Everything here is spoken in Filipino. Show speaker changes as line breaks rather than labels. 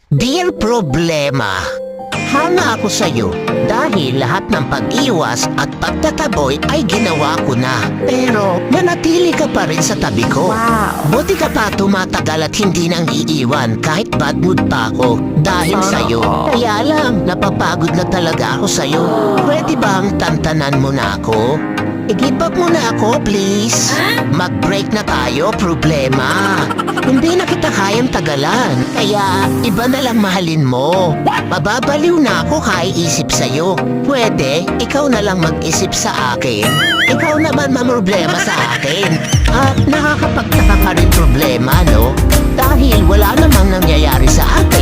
Dear Problema, hanga ako sa'yo dahil lahat ng pag-iwas at pagtataboy ay ginawa ko na. Pero nanatili ka pa rin sa tabi ko. Buti ka pa tumatagal at hindi nang iiwan kahit bad mood pa ako dahil sa'yo. Kaya lang, napapagod na talaga ako sa'yo. Pwede bang tantanan mo na ako? I-give up mo na ako, please. Mag-break na tayo, problema. Hindi na kita kayang tagalan. Kaya, iba na lang mahalin mo. Mababaliw na ako kaiisip sa'yo. Pwede, ikaw na lang mag-isip sa akin. Ikaw naman mamroblema sa akin. At nakakapagtaka ka rin problema, no? Dahil wala namang nangyayari sa akin.